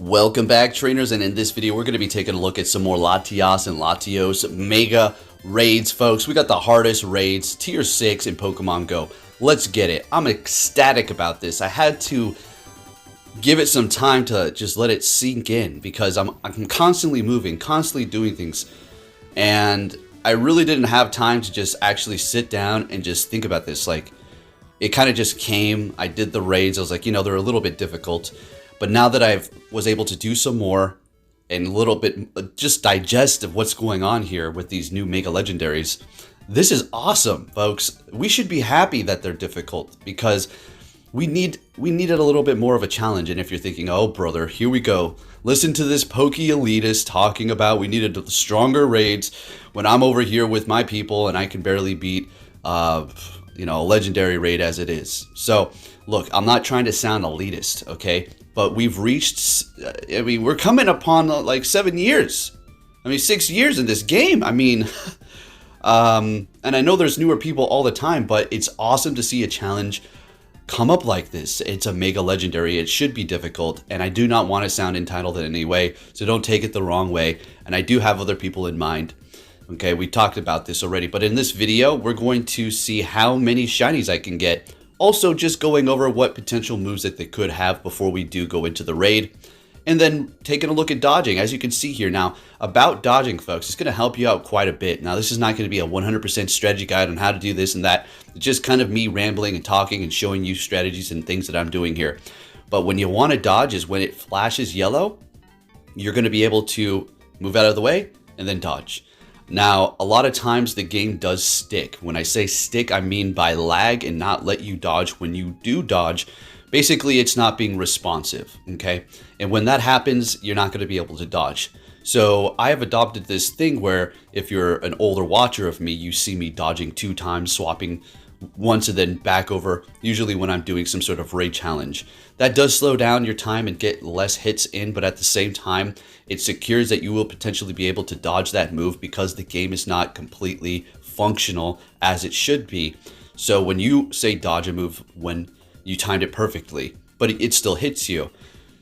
Welcome back, trainers, and in this video we're going to be taking a look at some more Latias and Latios Mega Raids, folks. We got the hardest raids, Tier 6 in Pokemon Go. Let's get it. I'm ecstatic about this. I had to give it some time to just let it sink in because I'm constantly moving, constantly doing things, and I really didn't have time to just actually sit down and just think about this. Like, it kind of just came. I did the raids. I was like, you know, they're a little bit difficult. But now that I was able to do some more and a little bit just digest of what's going on here with these new Mega Legendaries, this is awesome, folks. We should be happy that they're difficult because we needed a little bit more of a challenge. And if you're thinking, oh brother, here we go, listen to this pokey elitist talking about we needed stronger raids when I'm over here with my people and I can barely beat you know, a legendary raid as it is. So look, I'm not trying to sound elitist, okay? But we've reached, I mean, we're coming upon like 7 years. I mean, 6 years in this game. I mean, and I know there's newer people all the time, but it's awesome to see a challenge come up like this. It's a Mega Legendary. It should be difficult, and I do not want to sound entitled in any way, so don't take it the wrong way. And I do have other people in mind. Okay, we talked about this already, but in this video, we're going to see how many shinies I can get. Also, just going over what potential moves that they could have before we do go into the raid. And then taking a look at dodging, as you can see here. Now, about dodging, folks, it's going to help you out quite a bit. Now, this is not going to be a 100% strategy guide on how to do this and that. It's just kind of me rambling and talking and showing you strategies and things that I'm doing here. But when you want to dodge is when it flashes yellow, you're going to be able to move out of the way and then dodge. Now, a lot of times the game does stick. When I say stick, I mean by lag and not let you dodge when you do dodge. Basically, it's not being responsive, okay? And when that happens, you're not going to be able to dodge. So I have adopted this thing where if you're an older watcher of me, you see me dodging 2 times, swapping once and then back over, usually when I'm doing some sort of raid challenge. That does slow down your time and get less hits in, but at the same time, it secures that you will potentially be able to dodge that move because the game is not completely functional as it should be. So when you say dodge a move when you timed it perfectly, but it still hits you.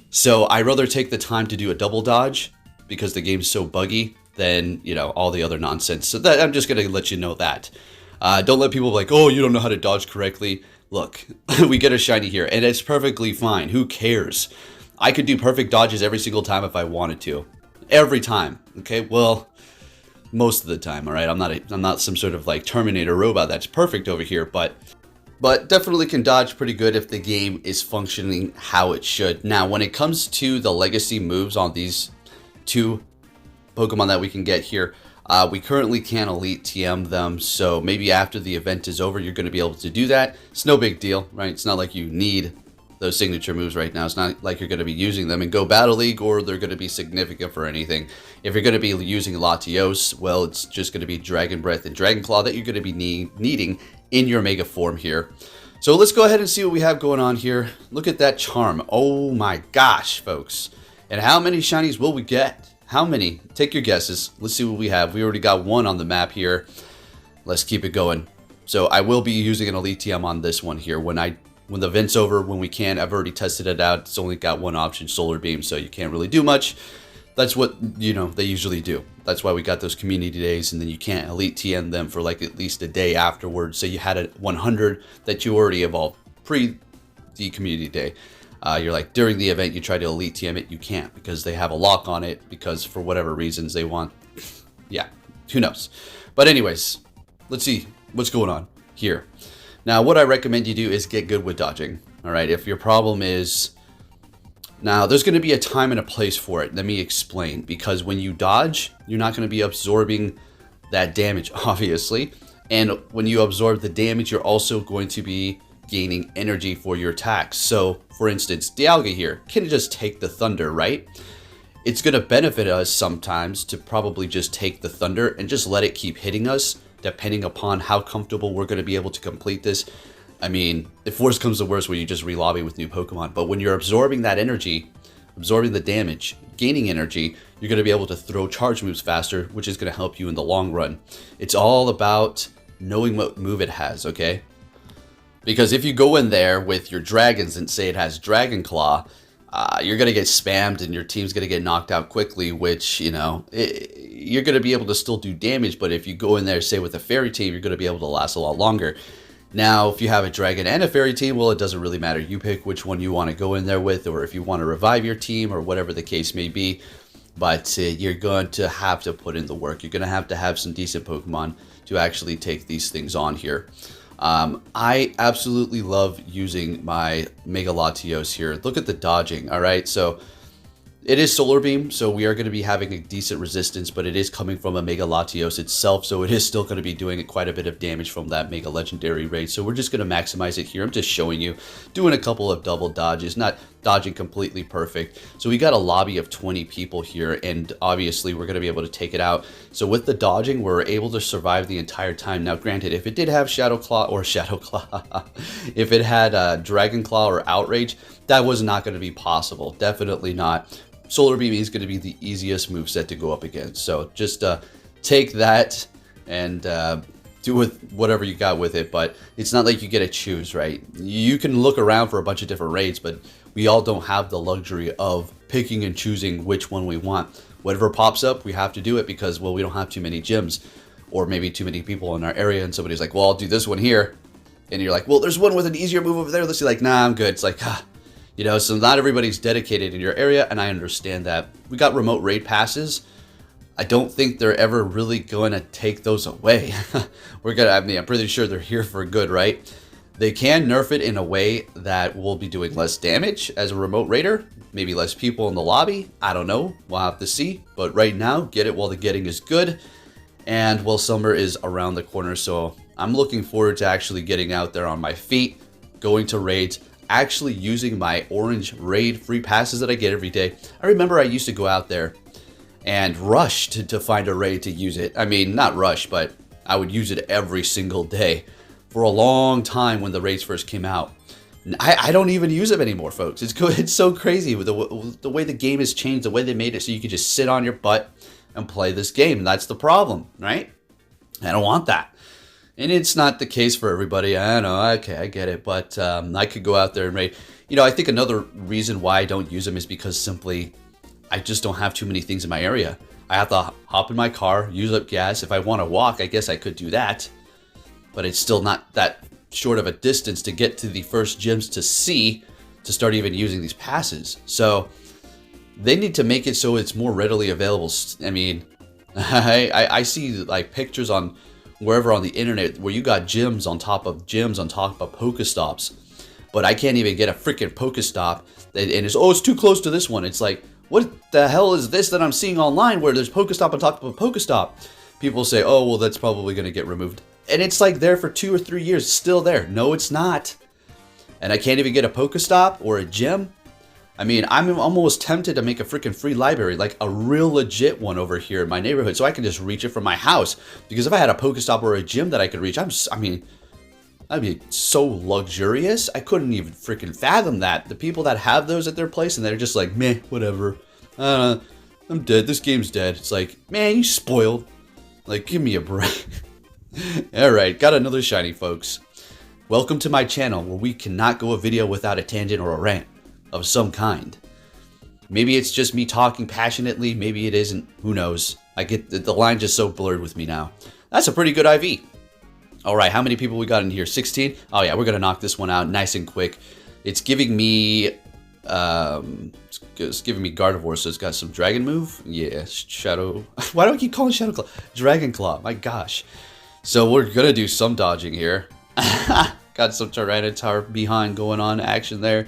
So I rather take the time to do a double dodge because the game's so buggy than, you know, all the other nonsense. So that I'm just going to let you know that. Don't let people be like, oh, you don't know how to dodge correctly. Look, we get a shiny here, and it's perfectly fine. Who cares? I could do perfect dodges every single time if I wanted to. Every time, okay? Well, most of the time, all right? I'm not some sort of like Terminator robot that's perfect over here, but definitely can dodge pretty good if the game is functioning how it should. Now, when it comes to the legacy moves on these 2 Pokemon that we can get here, we currently can't Elite TM them, so maybe after the event is over, you're going to be able to do that. It's no big deal, right? It's not like you need those signature moves right now. It's not like you're going to be using them in Go Battle League or they're going to be significant for anything. If you're going to be using Latios, well, it's just going to be Dragon Breath and Dragon Claw that you're going to be needing in your Mega form here. So let's go ahead and see what we have going on here. Look at that charm. Oh my gosh, folks. And how many shinies will we get? How many? Take your guesses. Let's see what we have. We already got 1 on the map here. Let's keep it going. So I will be using an Elite TM on this one here. When the event's over, when we can, I've already tested it out. It's only got 1 option, Solar Beam, so you can't really do much. That's what, you know, they usually do. That's why we got those community days, and then you can't Elite TM them for like at least a day afterwards. So you had a 100 that you already evolved pre the community day. You're like, during the event, you try to Elite TM it, you can't because they have a lock on it because for whatever reasons they want, yeah, who knows. But anyways, let's see what's going on here. Now, what I recommend you do is get good with dodging, all right? If your problem is, now there's going to be a time and a place for it. Let me explain, because when you dodge, you're not going to be absorbing that damage, obviously. And when you absorb the damage, you're also going to be gaining energy for your attacks. So, for instance, Dialga here can just take the Thunder, right? It's going to benefit us sometimes to probably just take the Thunder and just let it keep hitting us, depending upon how comfortable we're going to be able to complete this. I mean, if worse comes to worse, where you just re-lobby with new Pokemon. But when you're absorbing that energy, absorbing the damage, gaining energy, you're going to be able to throw charge moves faster, which is going to help you in the long run. It's all about knowing what move it has, okay? Because if you go in there with your dragons and say it has Dragon Claw, you're going to get spammed and your team's going to get knocked out quickly, which, you know, you're going to be able to still do damage. But if you go in there, say, with a fairy team, you're going to be able to last a lot longer. Now, if you have a dragon and a fairy team, well, it doesn't really matter. You pick which one you want to go in there with, or if you want to revive your team or whatever the case may be. But you're going to have to put in the work. You're going to have some decent Pokemon to actually take these things on here. I absolutely love using my Mega Latios here. Look at the dodging, all right? So it is Solar Beam, so we are going to be having a decent resistance, but it is coming from a Mega Latios itself, so it is still going to be doing quite a bit of damage from that Mega Legendary raid. So we're just going to maximize it here. I'm just showing you, doing a couple of double dodges, not dodging completely perfect. So we got a lobby of 20 people here, and obviously we're going to be able to take it out. So with the dodging, we're able to survive the entire time. Now, granted, if it did have Shadow Claw, if it had Dragon Claw or Outrage, that was not going to be possible. Definitely not. Solar Beam is going to be the easiest moveset to go up against. So just take that and do with whatever you got with it. But it's not like you get to choose, right? You can look around for a bunch of different raids, but we all don't have the luxury of picking and choosing which one we want. Whatever pops up, we have to do it because, well, we don't have too many gyms or maybe too many people in our area. And somebody's like, well, I'll do this one here. And you're like, well, there's one with an easier move over there. Let's see, like, nah, I'm good. It's like, you know, so not everybody's dedicated in your area, and I understand that. We got remote raid passes. I don't think they're ever really going to take those away. I'm pretty sure they're here for good, right? They can nerf it in a way that will be doing less damage as a remote raider. Maybe less people in the lobby. I don't know. We'll have to see. But right now, get it while the getting is good. And, well, summer is around the corner, so I'm looking forward to actually getting out there on my feet, going to raids, actually using my orange raid free passes that I get every day. I remember I used to go out there and rush to find a raid to use it. I mean, not rush, but I would use it every single day for a long time when the raids first came out. I don't even use them anymore, folks. It's so crazy with the way the game has changed, the way they made it so you can just sit on your butt and play this game. That's the problem, right? I don't want that. And it's not the case for everybody. I know, okay, I get it. But I could go out there and raid. You know, I think another reason why I don't use them is because simply I just don't have too many things in my area. I have to hop in my car, use up gas. If I want to walk, I guess I could do that. But it's still not that short of a distance to get to the first gyms to start even using these passes. So they need to make it so it's more readily available. I mean, I see like pictures on wherever on the internet where you got gyms on top of Pokestops, but I can't even get a freaking Pokestop, and it's too close to this one. It's like, what the hell is this that I'm seeing online where there's Pokestop on top of a Pokestop? People say, oh, well, that's probably going to get removed, and it's like there for 2 or 3 years, still there. No, it's not. And I can't even get a Pokestop or a gym. I mean, I'm almost tempted to make a freaking free library, like a real legit one over here in my neighborhood, so I can just reach it from my house. Because if I had a Pokestop or a gym that I could reach, I mean, that'd be so luxurious. I couldn't even freaking fathom that. The people that have those at their place and they're just like, meh, whatever. I'm dead. This game's dead. It's like, man, you spoiled. Like, give me a break. All right, got another shiny, folks. Welcome to my channel where we cannot go a video without a tangent or a rant of some kind. Maybe it's just me talking passionately, maybe it isn't, who knows. I get the line just so blurred with me now. That's a pretty good IV. All right, how many people we got in here? 16? Oh yeah, we're gonna knock this one out nice and quick. It's giving me Gardevoir, so it's got some dragon move. Yeah, Shadow. Why do I keep calling Shadow Claw? Dragon Claw, my gosh. So we're gonna do some dodging here. Got some Tyranitar behind going on action there.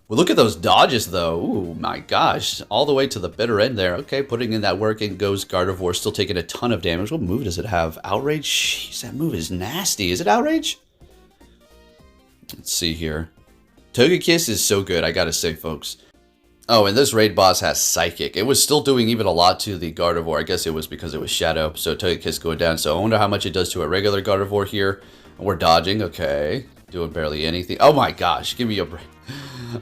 Well, look at those dodges, though. Ooh, my gosh. All the way to the bitter end there. Okay, putting in that work, in goes Gardevoir, still taking a ton of damage. What move does it have? Outrage? Jeez, that move is nasty. Is it Outrage? Let's see here. Togekiss is so good, I gotta say, folks. Oh, and this raid boss has Psychic. It was still doing even a lot to the Gardevoir. I guess it was because it was Shadow, so Togekiss going down. So I wonder how much it does to a regular Gardevoir here. We're dodging, okay. Doing barely anything. Oh my gosh, give me a break.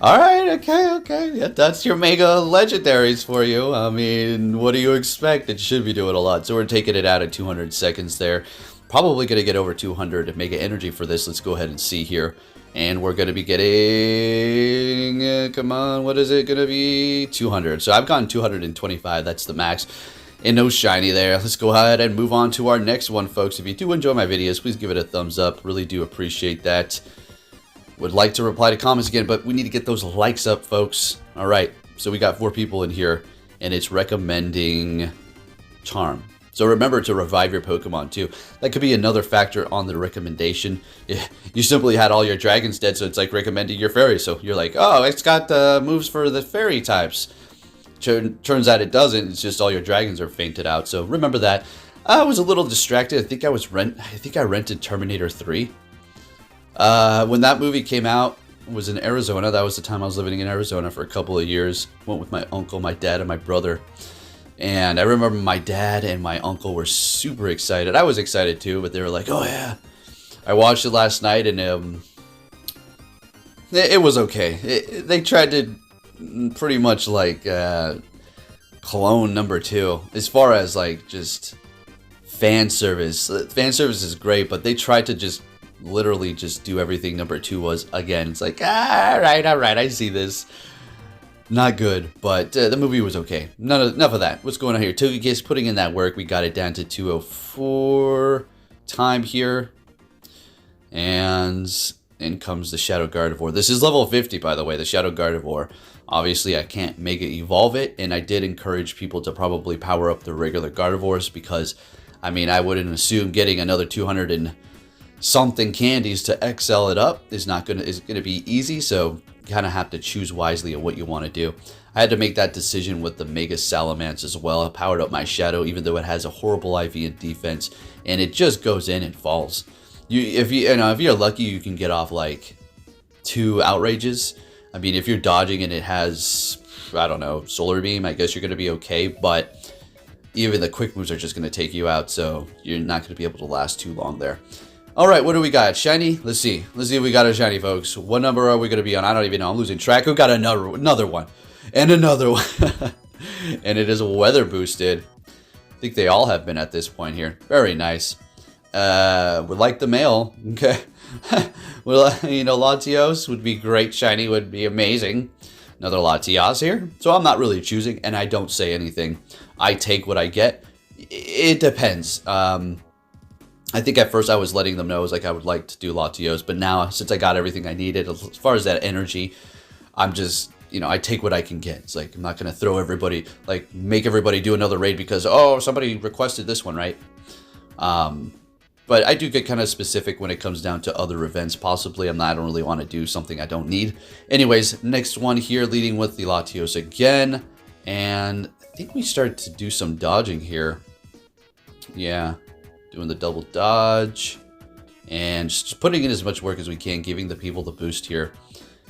Alright, okay. Yeah, that's your Mega Legendaries for you. I mean, what do you expect? It should be doing a lot. So we're taking it out at 200 seconds there. Probably going to get over 200 Mega Energy for this. Let's go ahead and see here. And we're going to be getting, come on, what is it going to be? 200. So I've gotten 225. That's the max. And no shiny there. Let's go ahead and move on to our next one, folks. If you do enjoy my videos, please give it a thumbs up. Really do appreciate that. Would like to reply to comments again, but we need to get those likes up, folks. All right. So we got 4 people in here, and it's recommending Charm. So remember to revive your Pokemon too. That could be another factor on the recommendation. You simply had all your dragons dead, so it's like recommending your fairy. So you're like, oh, it's got moves for the fairy types. Turns out it doesn't. It's just all your dragons are fainted out. So remember that. I was a little distracted. I think I rented Terminator 3. When that movie came out, it was in Arizona. That was the time I was living in Arizona for a couple of years. Went with my uncle, my dad, and my brother. And I remember my dad and my uncle were super excited. I was excited too, but they were like, oh yeah. I watched it last night, and it was okay. They tried to pretty much like clone number 2 as far as like just fan service. Fan service is great, but they tried to just literally just do everything number 2 was again. It's like, all right, I see this. Not good, but the movie was okay. Enough of that. What's going on here? Togekiss putting in that work. We got it down to 204 time here. And in comes the Shadow Gardevoir. This is level 50, by the way, the Shadow Gardevoir. Obviously, I can't Mega Evolve it, and I did encourage people to probably power up the regular Gardevoirs because, I mean, I wouldn't assume getting another 200 and something candies to XL it up is gonna be easy, so you kind of have to choose wisely of what you want to do. I had to make that decision with the Mega Salamence as well. I powered up my Shadow, even though it has a horrible IV and defense, and it just goes in and falls. If you're lucky, you can get off like 2 outrages. I mean, if you're dodging and it has, I don't know, Solar Beam, I guess you're going to be okay. But even the quick moves are just going to take you out, so you're not going to be able to last too long there. All right, what do we got? Shiny? Let's see. Let's see if we got a shiny, folks. What number are we going to be on? I don't even know. I'm losing track. We got another one. And another one. And it is weather boosted. I think they all have been at this point here. Very nice. Would like the mail. Okay. Well, you know, Latios would be great. Shiny would be amazing. Another Latias here. So I'm not really choosing, and I don't say anything. I take what I get. It depends. I think at first I was letting them know, I was like, I would like to do Latios, but now since I got everything I needed, as far as that energy, I'm just, you know, I take what I can get. It's like, I'm not going to throw everybody, like, make everybody do another raid because, oh, somebody requested this one, right? But I do get kind of specific when it comes down to other events, possibly. I don't really want to do something I don't need. Anyways, next one here, leading with the Latios again. And I think we start to do some dodging here. Yeah, doing the double dodge. And just putting in as much work as we can, giving the people the boost here.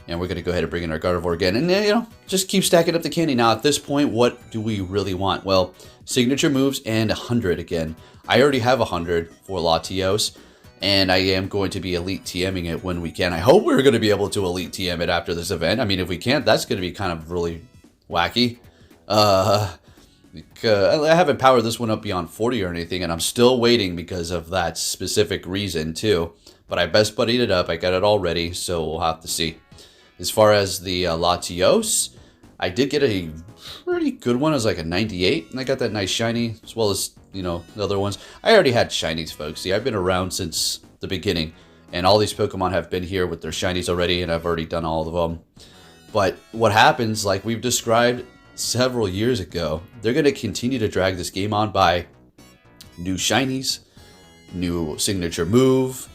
And we're going to go ahead and bring in our Gardevoir again. And, you know, just keep stacking up the candy. Now, at this point, what do we really want? Well, signature moves and 100 again. I already have 100 for Latios, and I am going to be Elite TMing it when we can. I hope we're going to be able to Elite TM it after this event. I mean, if we can't, that's going to be kind of really wacky. I haven't powered this one up beyond 40 or anything, and I'm still waiting because of that specific reason, too. But I best buddied it up. I got it all ready, so we'll have to see. As far as the Latios, I did get a pretty good one. It was like a 98, and I got that nice shiny, as well as, you know, the other ones. I already had shinies, folks. See, I've been around since the beginning, and all these Pokemon have been here with their shinies already, and I've already done all of them. But what happens, like we've described several years ago, they're going to continue to drag this game on by new shinies, new signature move,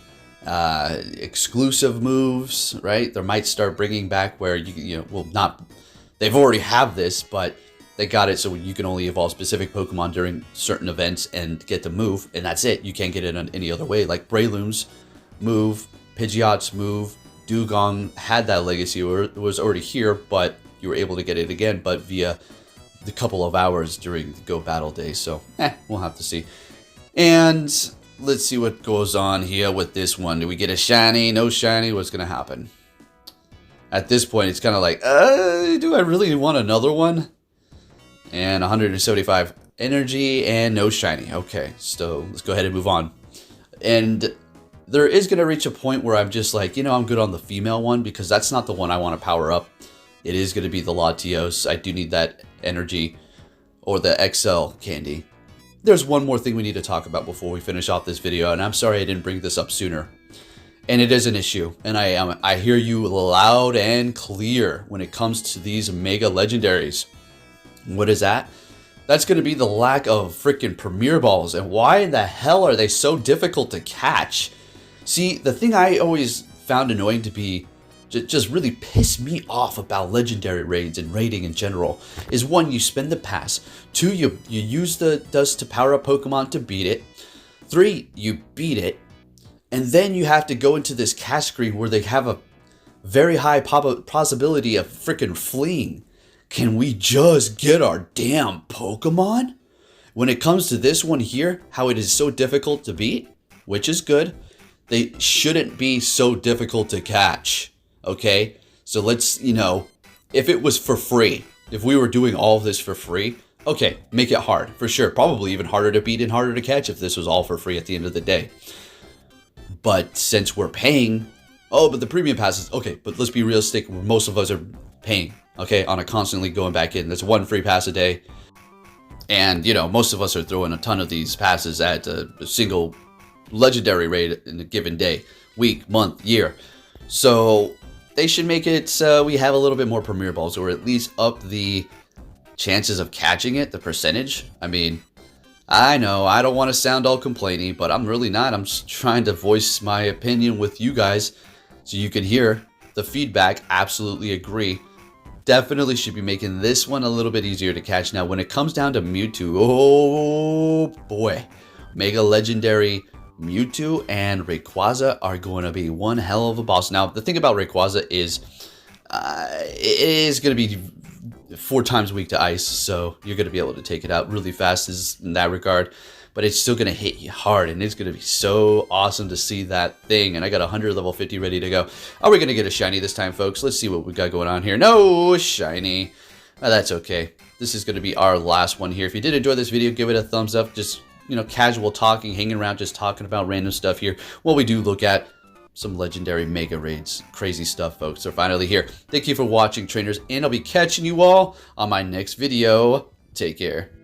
exclusive moves, right? They might start bringing back where you know, well, not, they've already have this, but they got it so you can only evolve specific Pokemon during certain events and get the move, and that's it. You can't get it in any other way. Like Breloom's move, Pidgeot's move, Dugong had that legacy, it was already here, but you were able to get it again, but via the couple of hours during the Go Battle Day. So, we'll have to see. And let's see what goes on here with this one. Do we get a shiny? No shiny? What's going to happen? At this point, it's kind of like, do I really want another one? And 175 energy and no shiny. Okay, so let's go ahead and move on. And there is going to reach a point where I'm just like, I'm good on the female one because that's not the one I want to power up. It is going to be the Latios. I do need that energy or the XL candy. There's one more thing we need to talk about before we finish off this video, and I'm sorry I didn't bring this up sooner. And it is an issue, and I hear you loud and clear when it comes to these Mega Legendaries. What is that? That's going to be the lack of freaking Premier Balls, and why in the hell are they so difficult to catch? See, the thing I always found annoying to be just really piss me off about legendary raids and raiding in general is 1, you spend the pass, 2, you use the dust to power up Pokemon to beat it, 3, you beat it, and then you have to go into this catch screen where they have a very high possibility of freaking fleeing. Can we just get our damn Pokemon? When it comes to this one here, how it is so difficult to beat, which is good, they shouldn't be so difficult to catch. Okay, so let's, if it was for free, if we were doing all of this for free, okay, make it hard, for sure. Probably even harder to beat and harder to catch if this was all for free at the end of the day. But since we're paying, but the premium passes, okay, but let's be realistic, most of us are paying, okay, on a constantly going back in. There's 1 free pass a day. And, most of us are throwing a ton of these passes at a single legendary raid in a given day, week, month, year. So they should make it so we have a little bit more Premier Balls, or at least up the chances of catching it, the percentage. I mean, I know I don't want to sound all complainy, but I'm really not. I'm just trying to voice my opinion with you guys so you can hear the feedback. Absolutely agree. Definitely should be making this one a little bit easier to catch. Now, when it comes down to Mewtwo, oh boy, Mega Legendary Mewtwo and Rayquaza are going to be one hell of a boss. Now, the thing about Rayquaza is it is going to be 4 times weak to ice, so you're going to be able to take it out really fast in that regard. But it's still going to hit you hard, and it's going to be so awesome to see that thing. And I got 100 level 50 ready to go. Are we going to get a shiny this time, folks? Let's see what we got going on here. No shiny. That's okay. This is going to be our last one here. If you did enjoy this video, give it a thumbs up. Just casual talking, hanging around, just talking about random stuff here while we do look at some legendary mega raids. Crazy stuff, folks. So finally here. Thank you for watching, trainers, and I'll be catching you all on my next video. Take care.